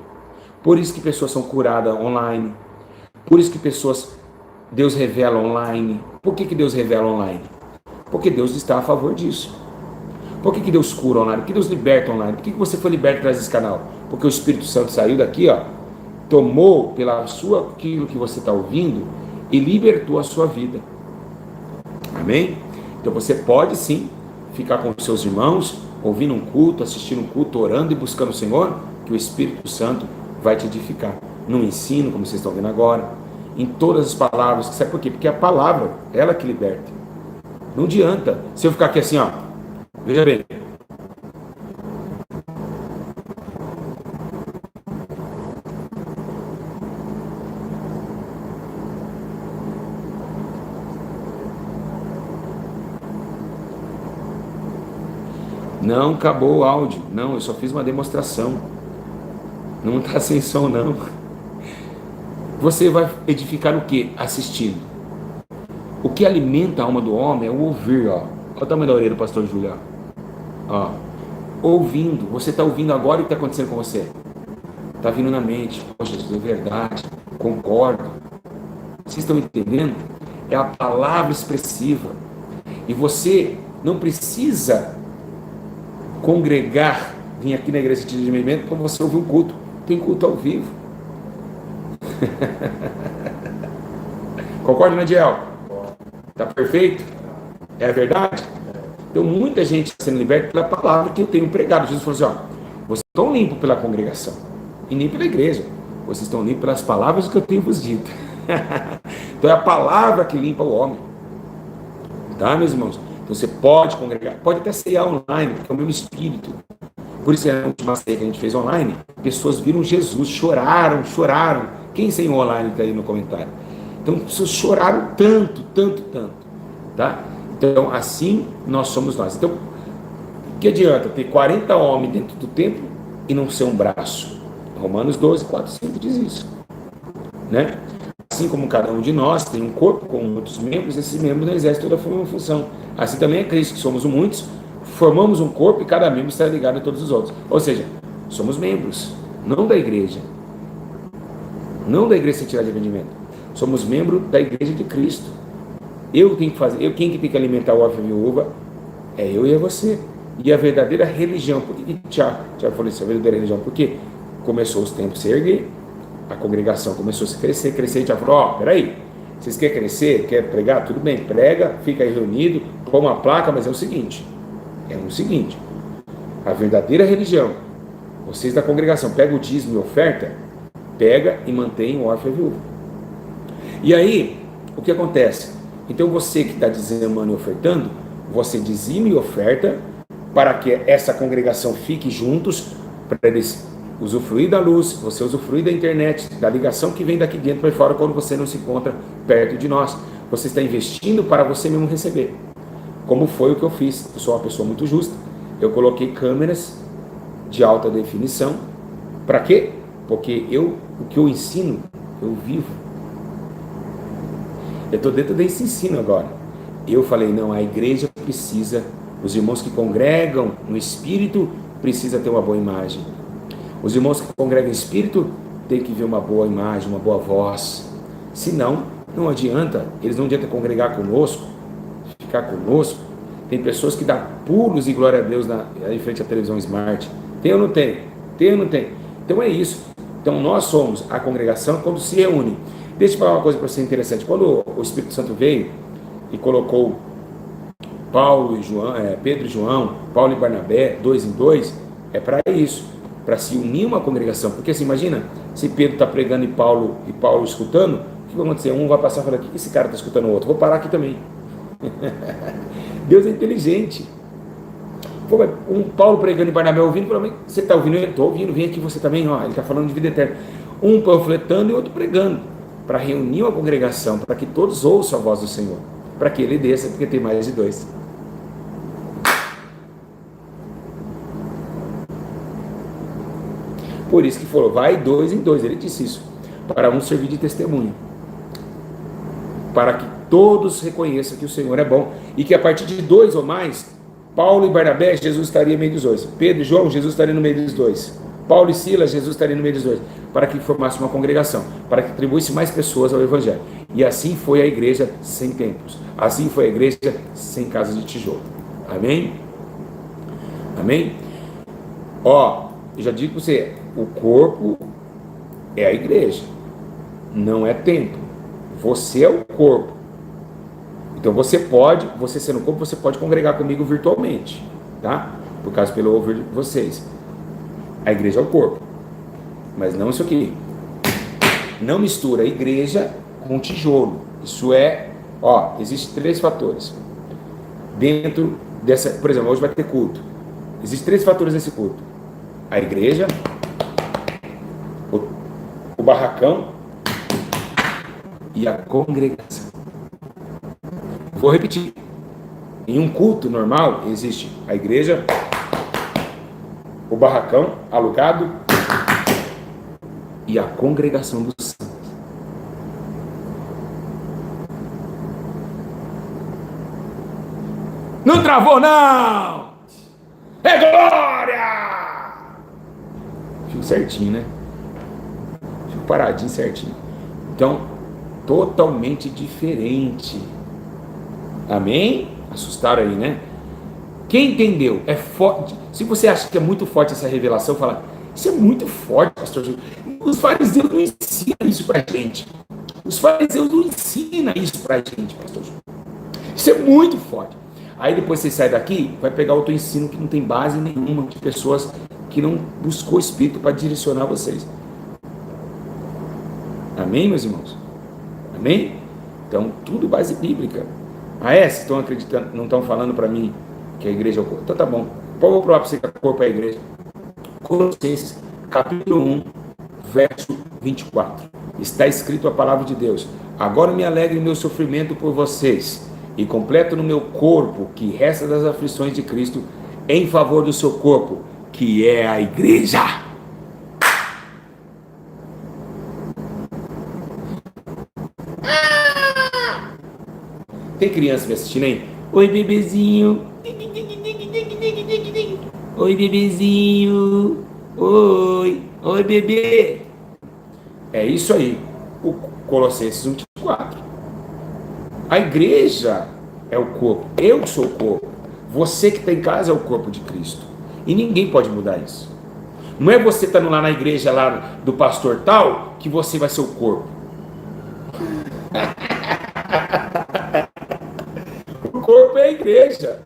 Por isso que pessoas são curadas online, por isso que Deus revela online. Por que Deus revela online? Porque Deus está a favor disso. Por que Deus cura online? Por que Deus liberta online? Por que você foi liberto através desse canal? Porque o Espírito Santo saiu daqui, tomou aquilo que você está ouvindo e libertou a sua vida. Amém? Então você pode sim ficar com os seus irmãos, ouvindo um culto, assistindo um culto, orando e buscando o Senhor, que o Espírito Santo vai te edificar. No ensino, como vocês estão vendo agora, em todas as palavras. Sabe por quê? Porque a palavra, ela que liberta. Não adianta. Se eu ficar aqui assim, veja bem. Não acabou o áudio. Não, eu só fiz uma demonstração. Não está sem som, não. Você vai edificar o quê? Assistindo. O que alimenta a alma do homem é o ouvir, Olha o tamanho da orelha do pastor Júlio, Ouvindo. Você está ouvindo agora o que está acontecendo com você? Está vindo na mente. Jesus, é verdade. Concordo. Vocês estão entendendo? É a palavra expressiva. E você não precisa congregar, vir aqui na igreja de entendimento para você ouvir um culto. Tem culto ao vivo. Concorda, Nadiel? Tá perfeito? É a verdade? Então muita gente está sendo liberta pela palavra que eu tenho pregado. Jesus falou assim, vocês estão limpos pela congregação e nem pela igreja. Vocês estão limpos pelas palavras que eu tenho vos dito. Então é a palavra que limpa o homem. Tá, meus irmãos? Então você pode congregar, pode até ceiar online, porque é o mesmo espírito. Por isso, na última ceia que a gente fez online, pessoas viram Jesus, choraram. Quem ceiou online está aí no comentário. Então, pessoas choraram tanto, tá? Então, assim nós somos nós. Então, o que adianta ter 40 homens dentro do templo e não ser um braço? Romanos 12, 4, 5 diz isso, né? Assim como cada um de nós tem um corpo com muitos membros, esses membros não exercem toda a mesma função. Assim também é Cristo, que somos muitos, formamos um corpo e cada membro está ligado a todos os outros. Ou seja, somos membros, não da igreja. Não da igreja sem tirar de arrependimento. Somos membros da igreja de Cristo. Eu tenho que fazer, quem que tem que alimentar o órfão e a viúva? É eu e é você. E a verdadeira religião, por que Tiago falou isso? A verdadeira religião, porque começou os tempos a se erguer, a congregação começou a se crescer, e Tiago falou, peraí, vocês querem crescer, querem pregar? Tudo bem, prega, fica aí reunido, põe uma placa, mas é o seguinte, a verdadeira religião, vocês da congregação, pega o dízimo e oferta, pega e mantém o órfão e a viúva. E aí, o que acontece? Então você que está dizimando e ofertando, você dizima e oferta para que essa congregação fique juntos, para eles usufruir da luz, você usufruir da internet, da ligação que vem daqui dentro para fora quando você não se encontra perto de nós. Você está investindo para você mesmo receber. Como foi o que eu fiz? Eu sou uma pessoa muito justa. Eu coloquei câmeras de alta definição. Para quê? Porque o que eu ensino, eu vivo. Eu estou dentro desse ensino agora. Eu falei, não, a igreja precisa, os irmãos que congregam no espírito precisa ter uma boa imagem. Os irmãos que congregam em espírito têm que ver uma boa imagem, uma boa voz. Senão, não adianta, eles não adianta congregar conosco, ficar conosco. Tem pessoas que dão pulos e glória a Deus em frente à televisão Smart. Tem ou não tem? Tem ou não tem? Então é isso. Então nós somos a congregação quando se reúne. Deixa eu falar uma coisa para você interessante. Quando o Espírito Santo veio e colocou Paulo e João, Pedro e João, Paulo e Barnabé, 2 em 2, é para isso, para se unir uma congregação. Porque assim, imagina, se Pedro está pregando e Paulo escutando, o que vai acontecer? Um vai passar e falar, o que esse cara está escutando o outro? Vou parar aqui também. Deus é inteligente. Um Paulo pregando e Barnabé ouvindo, você está ouvindo? Eu estou ouvindo, vem aqui você também, ó, ele está falando de vida eterna. Um panfletando e outro pregando, para reunir uma congregação, para que todos ouçam a voz do Senhor, para que ele desça, porque tem mais de 2. Por isso que falou, vai 2 em 2, ele disse isso, para um servir de testemunho, para que todos reconheçam que o Senhor é bom, e que a partir de 2 ou mais, Paulo e Barnabé, Jesus estaria no meio dos 2, Pedro e João, Jesus estaria no meio dos 2, Paulo e Silas, Jesus estaria no meio dos 2, para que formasse uma congregação, para que atribuísse mais pessoas ao Evangelho. E assim foi a igreja sem templos, assim foi a igreja sem casa de tijolo. Amém? Amém? Ó, eu já digo para você, o corpo é a igreja, não é templo. Você é o corpo. Então você sendo o corpo, você pode congregar comigo virtualmente, tá? Por causa pelo ouvir de vocês. A igreja é o corpo, mas não isso aqui. Não mistura a igreja com tijolo. Isso é, ó, existem 3 fatores. Dentro dessa, por exemplo, hoje vai ter culto. Existem 3 fatores nesse culto: a igreja, o barracão e a congregação. Vou repetir. Em um culto normal existe a igreja, o barracão alugado e a congregação dos santos. Não travou, não! É glória! Fico certinho, né? Fico paradinho certinho. Então, totalmente diferente. Amém? Assustaram aí, né? Quem entendeu? É forte. Se você acha que é muito forte essa revelação, fala, isso é muito forte, pastor. Os fariseus não ensinam isso pra gente. Os fariseus não ensinam isso pra gente, pastor. Isso é muito forte. Aí depois você sai daqui, vai pegar outro ensino que não tem base nenhuma, de pessoas que não buscou o Espírito para direcionar vocês. Amém, meus irmãos? Amém? Então, tudo base bíblica. Ah, é? Vocês estão acreditando, não estão falando para mim que a igreja é o corpo? Então tá bom. Vou provar para você que o corpo é a igreja. Colossenses, capítulo 1, verso 24. Está escrito a palavra de Deus. Agora me alegre em meu sofrimento por vocês, e completo no meu corpo que resta das aflições de Cristo, em favor do seu corpo, que é a igreja. Tem criança me assistindo aí? Oi, bebezinho. Oi, bebezinho. Oi. Oi, bebê. É isso aí. O Colossenses 1:4. A igreja é o corpo. Eu sou o corpo. Você que está em casa é o corpo de Cristo. E ninguém pode mudar isso. Não é você estando lá na igreja lá do pastor tal que você vai ser o corpo. O corpo é a igreja.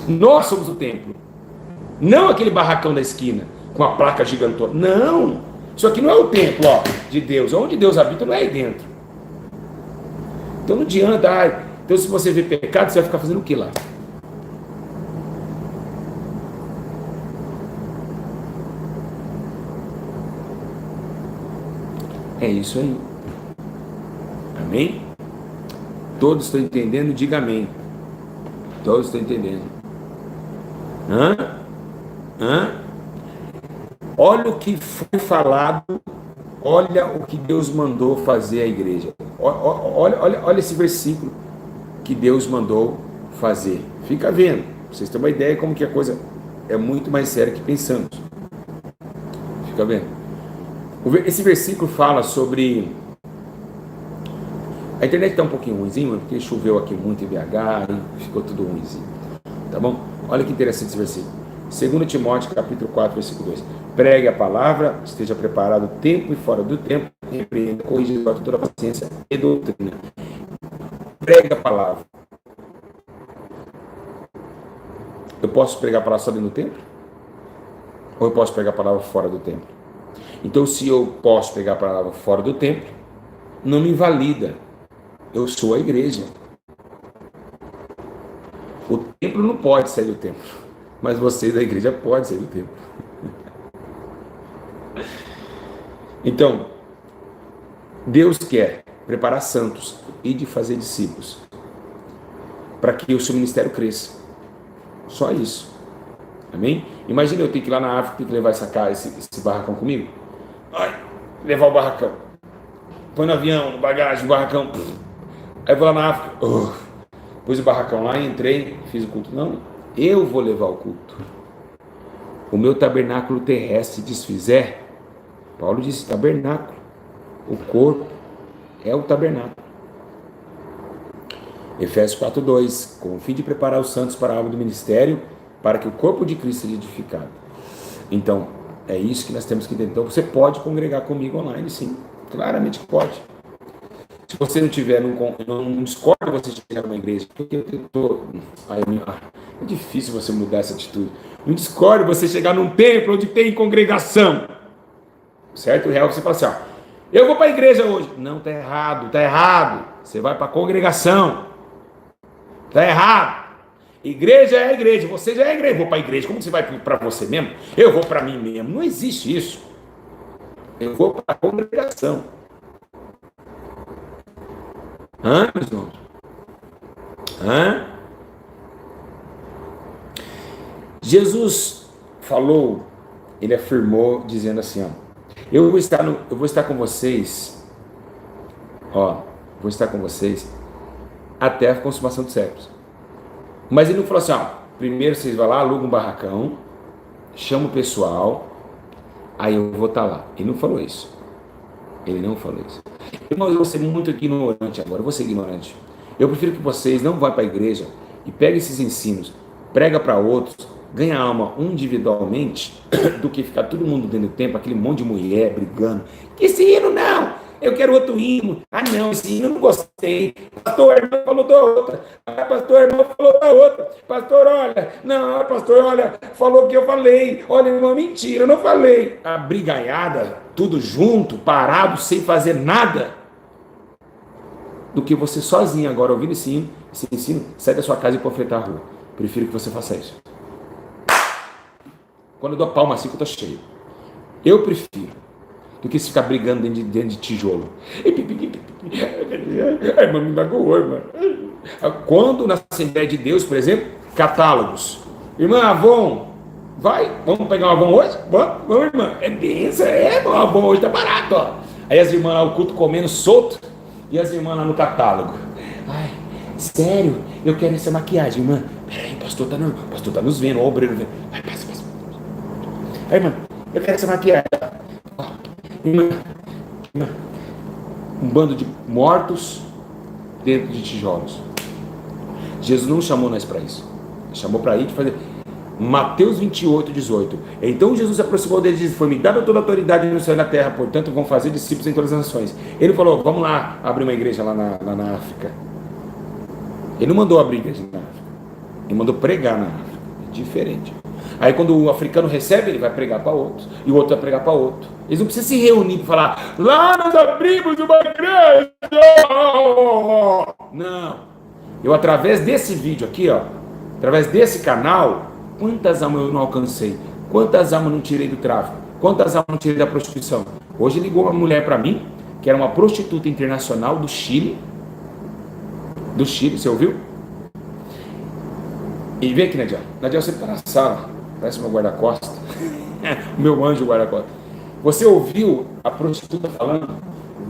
Nós somos o templo. Não aquele barracão da esquina com a placa gigantona. Não. Isso aqui não é o templo, ó, de Deus. Onde Deus habita não é aí dentro. Então não adianta. Então se você vê pecado, você vai ficar fazendo o que lá? É isso aí. Amém? Todos estão entendendo? Diga amém. Todos estão entendendo. Olha o que foi falado. Olha o que Deus mandou fazer a igreja. Olha esse versículo que Deus mandou fazer. Fica vendo. Vocês têm uma ideia como que a coisa é muito mais séria que pensamos. Fica vendo. Esse versículo fala sobre... A internet está um pouquinho ruimzinho, porque choveu aqui muito em BH e ficou tudo ruimzinho. Tá bom? Olha que interessante esse versículo. 2 Timóteo capítulo 4, versículo 2. Pregue a palavra, esteja preparado tempo e fora do tempo, repreenda, corrija, exorta toda paciência e doutrina. Pregue a palavra. Eu posso pregar a palavra só dentro do templo? Ou eu posso pregar a palavra fora do templo? Então, se eu posso pregar a palavra fora do templo, não me invalida. Eu sou a igreja. O templo não pode sair do templo, mas vocês da igreja podem sair do templo. Então, Deus quer preparar santos e de fazer discípulos para que o seu ministério cresça. Só isso. Amém? Imagina eu ter que ir lá na África, ter que levar esse barracão comigo. Ai, levar o barracão. Põe no avião, no bagagem, no barracão. Aí eu vou lá na África. Pus o barracão lá, entrei, fiz o culto. Não, eu vou levar o culto. O meu tabernáculo terrestre se desfizer, Paulo disse tabernáculo. O corpo é o tabernáculo. Efésios 4:2, com o fim de preparar os santos para a obra do ministério, para que o corpo de Cristo seja edificado. Então, é isso que nós temos que entender. Então, você pode congregar comigo online, sim. Claramente pode. Se você não tiver, não discorda você chegar numa igreja, porque é difícil você mudar essa atitude. Não discorda você chegar num templo onde tem congregação. Certo? O real você fala assim, eu vou para a igreja hoje. Não, tá errado, tá errado. Você vai para a congregação. Tá errado. Igreja é igreja, você já é igreja. Vou para a igreja, como você vai para você mesmo? Eu vou para mim mesmo. Não existe isso. Eu vou para a congregação. Meus irmãos? Jesus falou, ele afirmou, dizendo assim, eu vou estar com vocês, vou estar com vocês até a consumação dos séculos. Mas ele não falou assim, primeiro vocês vão lá, alugam um barracão, chama o pessoal, aí eu vou estar lá. Ele não falou isso. Ele não falou isso. Irmãos, eu vou ser muito ignorante agora, eu vou ser ignorante. Eu prefiro que vocês não vão para a igreja e peguem esses ensinos, prega para outros, ganha alma individualmente, do que ficar todo mundo dentro do templo, aquele monte de mulher brigando. Que esse hino não, eu quero outro hino. Não, esse hino eu não gostei. Pastor, a irmã falou da outra. Pastor, a irmã falou da outra. Pastor, olha, não, pastor, olha, falou que eu falei. Olha, irmã, mentira, eu não falei. A brigaiada, tudo junto, parado, sem fazer nada, do que você sozinho agora ouvindo esse ensino, sai da sua casa e panfletar a rua. Prefiro que você faça isso. Quando eu dou palma assim, que eu tô cheio. Eu prefiro do que se ficar brigando dentro de tijolo. A irmã me magoou, irmã. Quando na Assembleia de Deus, por exemplo, catálogos. Irmã Avon, vamos pegar um Avon hoje? Vamos, irmã. É benção, o Avon hoje tá barato, Aí as irmãs lá, o culto comendo solto, e as irmãs lá no catálogo. Ai, sério, eu quero essa maquiagem, irmã. Peraí, o pastor tá nos vendo, o obreiro vendo. Vai, passa. Aí, irmã, eu quero essa maquiagem. Irmã, um bando de mortos dentro de tijolos. Jesus não chamou nós para isso. Ele chamou para ir fazer. Mateus 28:18. Então Jesus se aproximou deles e disse: foi-me dada toda a autoridade no céu e na terra, portanto vão fazer discípulos em todas as nações. Ele falou: vamos lá abrir uma igreja lá na África. Ele não mandou abrir igreja na África, ele mandou pregar na África. É diferente. Aí quando o africano recebe, ele vai pregar para outros, e o outro vai pregar para outro. Eles não precisam se reunir para falar: lá nós abrimos uma igreja. Não. Eu, através desse vídeo aqui, através desse canal, quantas almas eu não alcancei? Quantas almas eu não tirei do tráfico? Quantas almas eu não tirei da prostituição? Hoje ligou uma mulher para mim, que era uma prostituta internacional do Chile. Do Chile, você ouviu? E vem aqui, Nadiel. Nadiel, você está na sala. Parece meu guarda-costas. O meu anjo guarda-costas. Você ouviu a prostituta falando?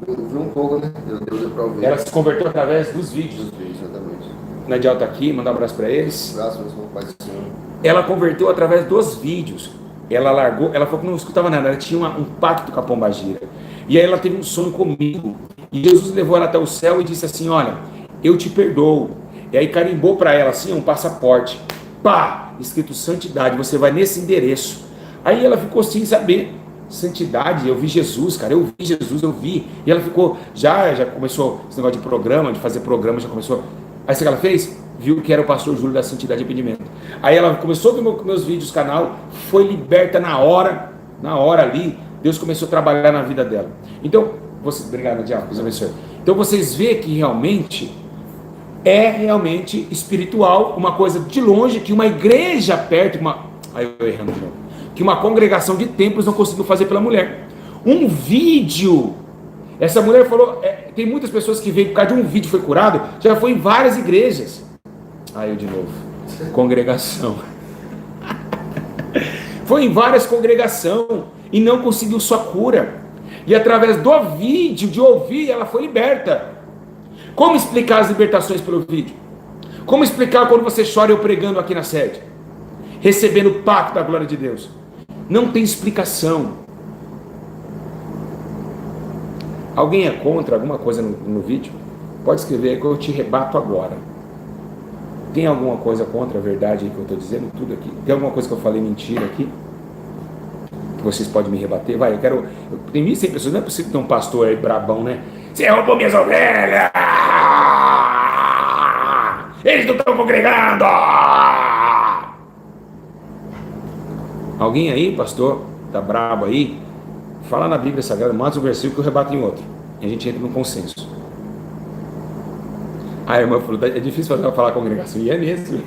Eu vi um pouco, né? Deu pra ouvir. Ela se converteu através dos vídeos. Exatamente. Nadiel está aqui, manda um abraço para eles. Um abraço, meu pai do Senhor. Ela converteu através dos vídeos. Ela largou, ela falou que não escutava nada, ela tinha um pacto com a pombagira. E aí ela teve um sonho comigo. E Jesus levou ela até o céu e disse assim: olha, eu te perdoo. E aí carimbou para ela assim um passaporte. Pá! escrito santidade, você vai nesse endereço. Aí ela ficou sem saber, santidade, eu vi Jesus, cara, eu vi Jesus, eu vi. E ela ficou, já começou esse negócio de programa, de fazer programa, já começou. Aí o que ela fez? Viu que era o pastor Júlio da Santidade e Arrependimento. Aí ela começou a ver meus vídeos, canal, foi liberta na hora ali, Deus começou a trabalhar na vida dela. Então, obrigado, Diabo, Deus abençoe. Então vocês veem que realmente é realmente espiritual, uma coisa de longe, que uma igreja perto, aí eu errando de novo, que uma congregação de templos não conseguiu fazer pela mulher. Um vídeo, essa mulher falou, tem muitas pessoas que veio por causa de um vídeo foi curado, já foi em várias igrejas. Aí eu de novo, congregação. Foi em várias congregações e não conseguiu sua cura. E através do vídeo, de ouvir, ela foi liberta. Como explicar as libertações pelo vídeo? Como explicar quando você chora eu pregando aqui na sede? Recebendo o pacto da glória de Deus. Não tem explicação. Alguém é contra alguma coisa no vídeo? Pode escrever aí que eu te rebato agora. Tem alguma coisa contra a verdade aí que eu estou dizendo? Tudo aqui. Tem alguma coisa que eu falei mentira aqui? Que vocês podem me rebater? Vai, tem 1.100 pessoas, não é possível ter um pastor aí brabão, né? Você roubou minhas ovelhas! Eles não estão congregando! Alguém aí, pastor, tá brabo aí? Fala na Bíblia Sagrada, mata o versículo que eu rebato em outro. E a gente entra no consenso. A irmã falou, é difícil falar com a congregação. E é mesmo.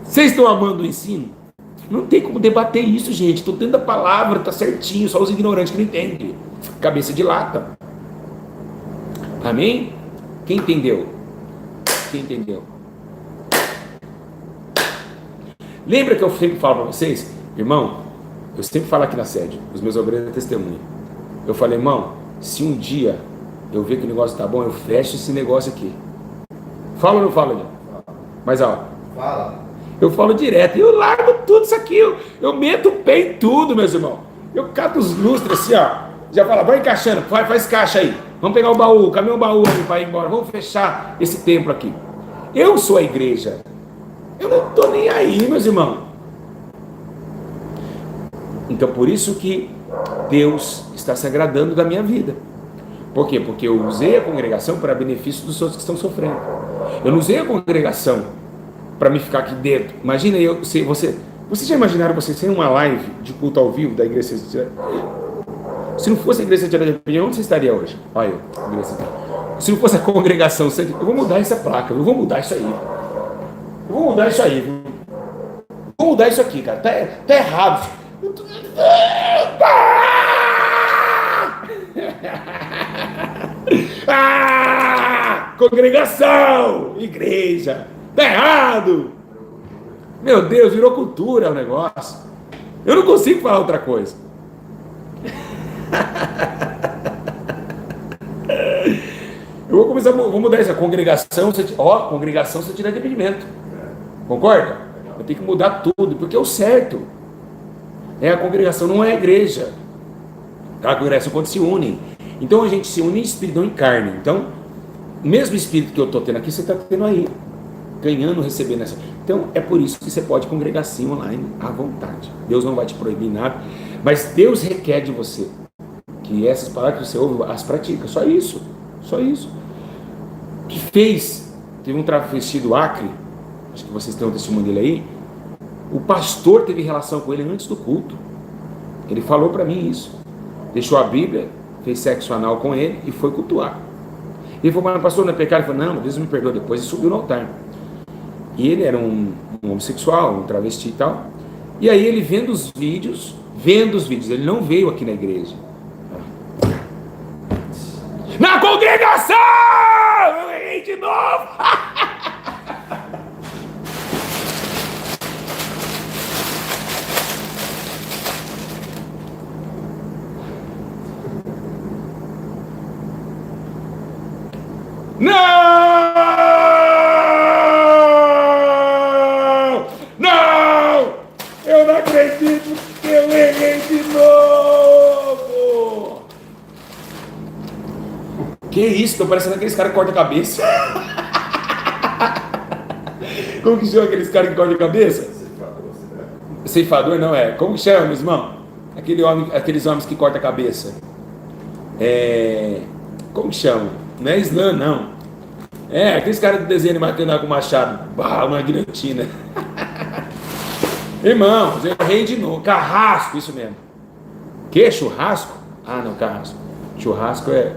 Vocês estão amando o ensino? Não tem como debater isso, gente. Estou dando a palavra, tá certinho. Só os ignorantes que não entendem. Cabeça de lata. Amém? Quem entendeu? Quem entendeu? Lembra que eu sempre falo para vocês? Irmão, eu sempre falo aqui na sede. Os meus obreiros testemunham. Eu falei, irmão, se um dia eu ver que o negócio tá bom, eu fecho esse negócio aqui. Fala ou não fala, Leandro? Mas ó. Fala. Eu falo direto. Eu largo tudo isso aqui. Eu meto o pé em tudo, meus irmãos. Eu cato os lustres assim, ó. Já fala, vai encaixando, faz caixa aí. Vamos pegar o baú, caminhão o baú aí para ir embora. Vamos fechar esse templo aqui. Eu sou a igreja. Eu não tô nem aí, meus irmãos. Então por isso que Deus está se agradando da minha vida. Por quê? Porque eu usei a congregação para benefício dos outros que estão sofrendo. Eu não usei a congregação para me ficar aqui dentro. Imagina eu, vocês já imaginaram vocês terem uma live de culto ao vivo da igreja? Se não fosse a igreja de Arapiraca, onde você estaria hoje? Olha eu, igreja. Se não fosse a congregação, eu vou mudar essa placa, eu vou mudar isso aí. Eu vou mudar isso aí, viu? Vou mudar isso aqui, cara. Tá errado. Congregação, igreja, tá errado. Meu Deus, virou cultura o negócio. Eu não consigo falar outra coisa. Eu vou mudar essa congregação, congregação Santidade e Arrependimento. Concorda? Eu tenho que mudar tudo, porque é o certo. É a congregação, não é a igreja. A congregação quando se unem. Então a gente se une em espírito, não em carne. Então, o mesmo espírito que eu estou tendo aqui, você está tendo aí. Ganhando, recebendo essa. Então, é por isso que você pode congregar sim online à vontade. Deus não vai te proibir nada. Mas Deus requer de você que essas palavras que você ouve, as pratica. Só isso. Só isso. Que fez, teve um travesti do Acre, acho que vocês têm um testemunho dele aí, o pastor teve relação com ele antes do culto. Ele falou para mim isso. Deixou a Bíblia, fez sexo anal com ele e foi cultuar. Ele falou, mas pastor, não é pecado? Ele falou, não, Deus me perdoa depois. E subiu no altar. E ele era um homossexual, um travesti e tal. E aí ele vendo os vídeos, ele não veio aqui na igreja. Na congregação! Eu errei de novo! Não! Não! Eu não acredito que eu errei de novo! Que isso? Tô parecendo aqueles caras que cortam a cabeça. Como que chama aqueles caras que cortam a cabeça? Ceifador não é. Como que chama, meu irmão? Aqueles homens que cortam a cabeça. Como que chama? Não é Islã, não. Aqueles caras do desenho animado que andam com machado. Uma guilhotina. Irmãos, eu errei de novo. Carrasco, isso mesmo. Que? Churrasco? Ah, não, carrasco. Churrasco se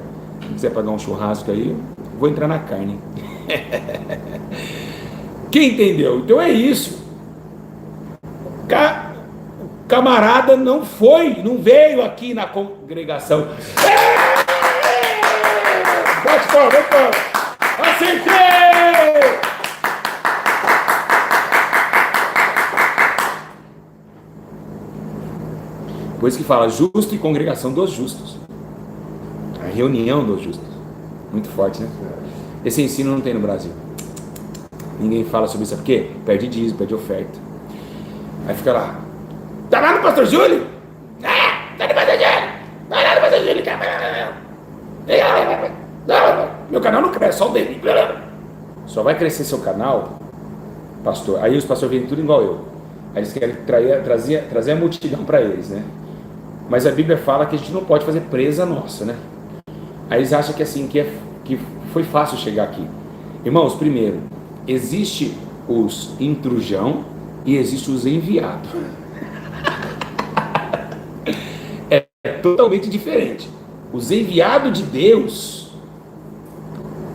quiser pagar um churrasco aí, vou entrar na carne. Quem entendeu? Então é isso. O camarada não veio aqui na congregação. Bate palma, bate palma. Acertei! Por isso que fala justo e congregação dos justos. A reunião dos justos. Muito forte, né? Esse ensino não tem no Brasil. Ninguém fala sobre isso. Sabe por quê? Perde dízimo, perde oferta. Aí fica lá. Tá lá no pastor Júlio? Tá no pastor Júlio. Vai lá no pastor Júlio. Meu canal não cresce, só o dele. Só vai crescer seu canal, pastor. Aí os pastores vêm tudo igual eu. Aí eles querem trazer a multidão para eles, né? Mas a Bíblia fala que a gente não pode fazer presa nossa, né? Aí eles acham que assim, que foi fácil chegar aqui. Irmãos, primeiro, existe os intrujão e existe os enviados. É totalmente diferente. Os enviados de Deus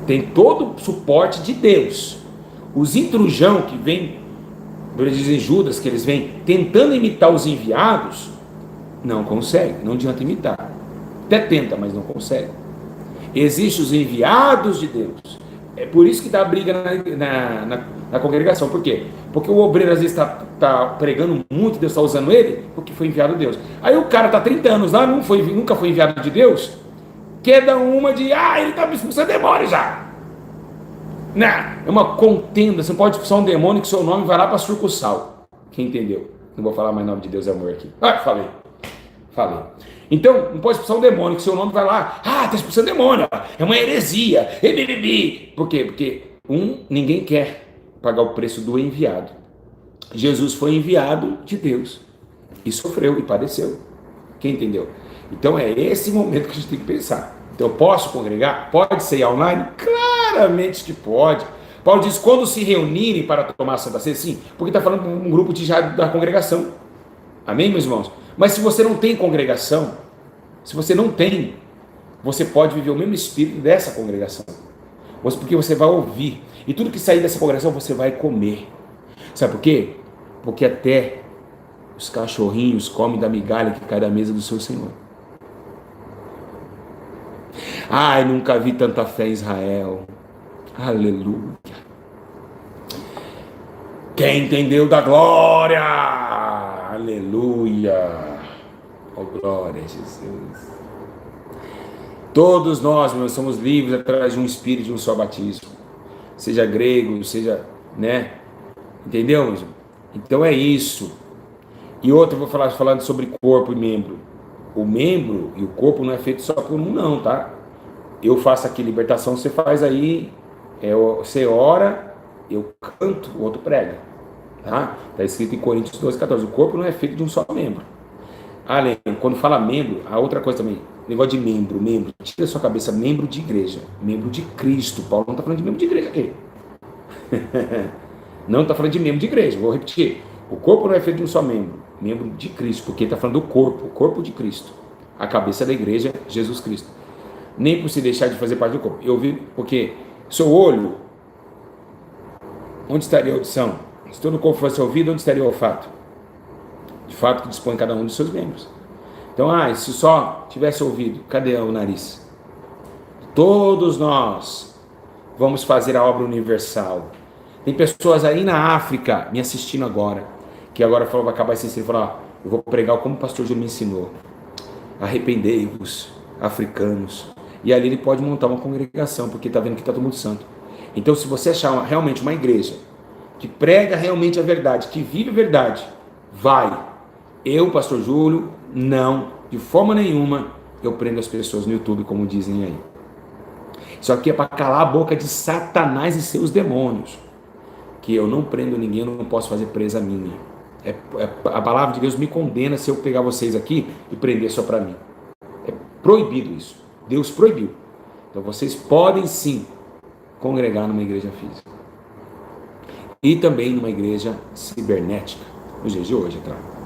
tem todo o suporte de Deus. Os intrujão que vêm, eles dizem Judas, que eles vêm tentando imitar os enviados, não consegue, não adianta imitar. Até tenta, mas não consegue. Existem os enviados de Deus. É por isso que dá briga na congregação. Por quê? Porque o obreiro às vezes está pregando muito, Deus está usando ele, porque foi enviado de Deus. Aí o cara está 30 anos lá, nunca foi enviado de Deus, quer dar uma de, ele está me expulsando demônio já. Não, é uma contenda. Você não pode expulsar um demônio que seu nome vai lá para sucursal. Quem entendeu? Não vou falar mais nome de Deus e amor aqui. Falei. Então, não pode expulsar um demônio que seu nome vai lá. Está expulsando demônio. É uma heresia. Por quê? Porque ninguém quer pagar o preço do enviado. Jesus foi enviado de Deus e sofreu e padeceu. Quem entendeu? Então é esse momento que a gente tem que pensar. Então eu posso congregar? Pode ser online? Claramente que pode. Paulo diz, quando se reunirem para tomar a Santa Ceia, sim, porque está falando de um grupo da congregação. Amém, meus irmãos? Mas se você não tem congregação, você pode viver o mesmo espírito dessa congregação. Porque você vai ouvir. E tudo que sair dessa congregação, você vai comer. Sabe por quê? Porque até os cachorrinhos comem da migalha que cai da mesa do seu Senhor. Nunca vi tanta fé em Israel. Aleluia. Quem entendeu da glória? Aleluia. Oh, glória a Jesus. Todos nós, meus, somos livres através de um espírito, de um só batismo. Seja grego, seja, né? Entendeu, meus? Então é isso. E outra, eu vou falando sobre corpo e membro. O membro e o corpo não é feito só por um, não, tá? Eu faço aqui libertação, você faz aí, você ora, eu canto, o outro prega, tá? Está escrito em Coríntios 12:14, o corpo não é feito de um só membro. Além, quando fala membro, a outra coisa também, negócio de membro, tira da sua cabeça, membro de igreja, membro de Cristo. Paulo não está falando de membro de igreja aqui. Não está falando de membro de igreja, vou repetir. O corpo não é feito de um só membro, membro de Cristo, porque ele está falando do corpo, o corpo de Cristo. A cabeça da igreja, Jesus Cristo. Nem por se deixar de fazer parte do corpo. Eu vi, porque seu olho, onde estaria a audição? Se todo o corpo fosse ouvido, onde estaria o olfato? De fato que dispõe cada um dos seus membros. Então, se só tivesse ouvido, cadê o nariz? Todos nós vamos fazer a obra universal. Tem pessoas aí na África me assistindo agora, que agora vai acabar esse ensino e falar, eu vou pregar como o pastor Júlio me ensinou. Arrependei-vos, africanos. E ali ele pode montar uma congregação, porque está vendo que está todo mundo santo. Então, se você achar realmente uma igreja que prega realmente a verdade, que vive a verdade, vai. Eu, pastor Júlio, não, de forma nenhuma, eu prendo as pessoas no YouTube, como dizem aí. Isso aqui é para calar a boca de Satanás e seus demônios. que eu não prendo ninguém, eu não posso fazer presa minha. A palavra de Deus me condena se eu pegar vocês aqui e prender só para mim. É proibido isso. Deus proibiu. Então vocês podem sim congregar numa igreja física. E também numa igreja cibernética, nos dias de hoje, é claro.